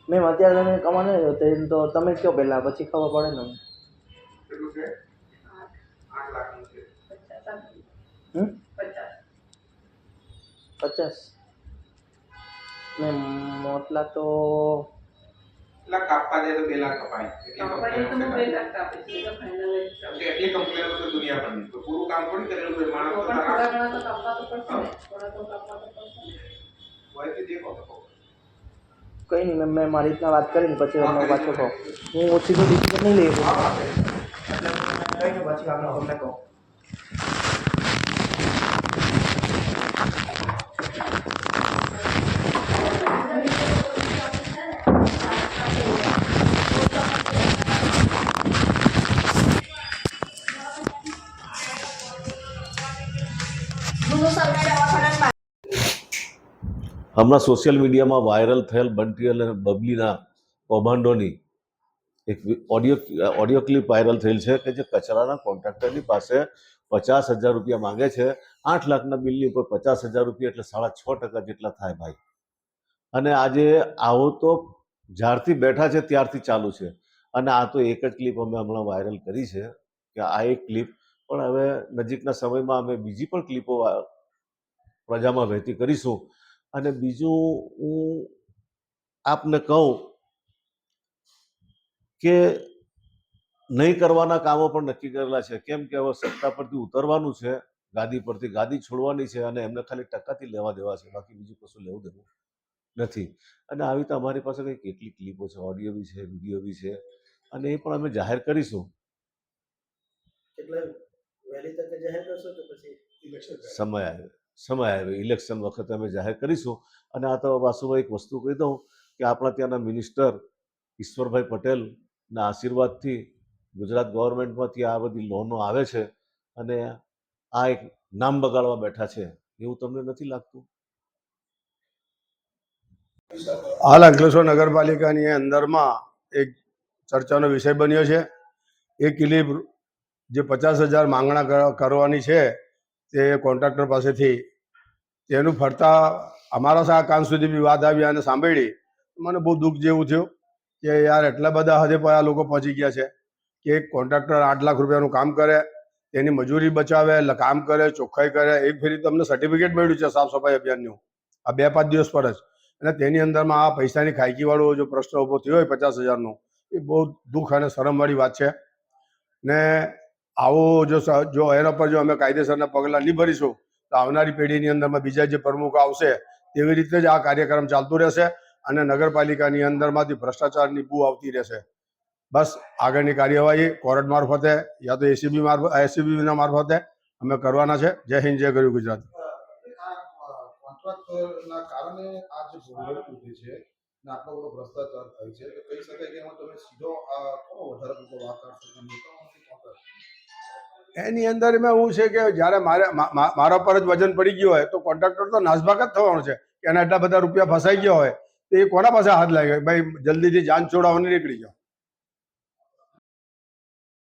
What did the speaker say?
Ma'am અત્યારે તમે કમાને તો તમે કયો પહેલા, પછી ખબર પડે ને. કેટલું છે? 8 લાખનું છે. 50 મેમ મોટલા તો એટલા કાપવા જાય તો 2 લાખ કપાય. એટલી કમ્પ્લેનો તો દુનિયા પર નહીં. પૂરું કામ થોડી કરેલું હોય માણસ તો વહીથી દેખો તો કઈ નહીં મેમ, મેં મારી રીતના વાત કરીને પછી તમને પાછો કહું. હું સીધો ડિસિઝન નહીં લઈ શકું. કઈ નહીં, પછી આપણે તમને કહું. હમણાં સોશિયલ મીડિયામાં વાયરલ થયેલ બંટી અને બબલીના કૌભાંડોની એક ઓડિયો ક્લિપ વાયરલ થયેલ છે કે જે કચરાના કોન્ટ્રાક્ટરની પાસે 50,000 રૂપિયા માંગે છે. 8 લાખના બિલની ઉપર 50,000 રૂપિયા એટલે 6.5% જેટલા થાય ભાઈ. અને આજે આવો તો જ્યારથી બેઠા છે ત્યારથી ચાલુ છે. અને આ તો એક જ ક્લિપ અમે હમણાં વાયરલ કરી છે કે આ એક ક્લિપ, પણ હવે નજીકના સમયમાં અમે બીજી પણ ક્લિપો પ્રજામાં વહેતી કરીશું. અને બીજું હું આપને કહું કે નહીં કરવાના કામો પણ નક્કી કરેલા છે. કેમ કે હવે સત્તા પરથી ઉતરવાનું છે, ગાદી પરથી ગાદી છોડવાની છે અને એમને ખાલી ટકાથી લેવા દેવા છે, બાકી બીજું કશું લેવું દેવું નથી. અને આવી તો અમારી પાસે કંઈ કેટલી ક્લિપો છે, ઓડિયો બી છે, વિડીયો બી છે, અને એ પણ અમે જાહેર કરીશું. એટલે વહેલી તકે જાહેર કરશો કે પછી ઇલેક્શન સમય આવે ઇલેક્શન વખતે અમે જાહેર કરીશું. અને આ તો વાસુભાઈ એક વસ્તુ કહી દઉં કે આપણા ત્યાંના મિનિસ્ટર ઈશ્વરભાઈ પટેલના આશીર્વાદથી ગુજરાત ગવર્મેન્ટમાંથી આ બધી લોનો આવે છે અને આ એક નામ બગાડવા બેઠા છે, એવું તમને નથી લાગતું? હાલ અંકલેશ્વર નગરપાલિકાની અંદરમાં એક ચર્ચાનો વિષય બન્યો છે. એ ક્લિપ જે 50,000 માંગણા કરવાની છે તે કોન્ટ્રાક્ટર પાસેથી, તેનું ફરતા અમારા કાન સુધી બી વાત આવી અને સાંભળી મને બહુ દુઃખ જેવું થયું કે યાર એટલા બધા હદે પર આ લોકો પહોંચી ગયા છે કે એક કોન્ટ્રાક્ટર 8 લાખ રૂપિયાનું કામ કરે, તેની મજૂરી બચાવે, કામ કરે, ચોખ્ખાઈ કરે. એક ફેરી તમને સર્ટિફિકેટ મળ્યું છે સાફ સફાઈ અભિયાનનું આ 2-5 દિવસ પર જ, અને તેની અંદરમાં આ પૈસાની ખાયકીવાળો જો પ્રશ્ન ઊભો થયો હોય 50,000નો, એ બહુ દુઃખ અને શરમવાળી વાત છે. ને આવો જો એના પર જો અમે કાયદેસરના પગલાં નહીં ભરીશું તો આવનારી પેઢીની અંદરમાં બીજા જે પ્રમુખ આવશે તેવી રીતે જ આ કાર્યક્રમ ચાલતું રહેશે અને નગરપાલિકાની અંદરમાંથી ભ્રષ્ટાચારની બૂ આવતી રહેશે. બસ આગળની કાર્યવાહી કોર્ટ મારફતે યા તો એસીબીના મારફતે અમે કરવાના છે. જય હિન્દ, જય ગરવી ગુજરાત. કોન્ટ્રાક્ટરના કારણે આ જે ભોગવટ ઉઠી છે ને આટલો બધો ભ્રષ્ટાચાર થાય છે કે કહી શકાય કે એમાં તમે સીધો આ કોનો વધારે પડતો વાંક કાઢશો? એની અંદર એમાં એવું છે કે જ્યારે મારા પર જ વજન પડી ગયો હોય તો કોન્ટ્રાક્ટર તો નાસભાગ જ થવાનો છે. એના એટલા બધા રૂપિયા ફસાઈ ગયા હોય તો એ કોના પાસે હાથ લાગે? ભાઈ જલ્દીથી જાન છોડાવવાની નીકળી જાઓ.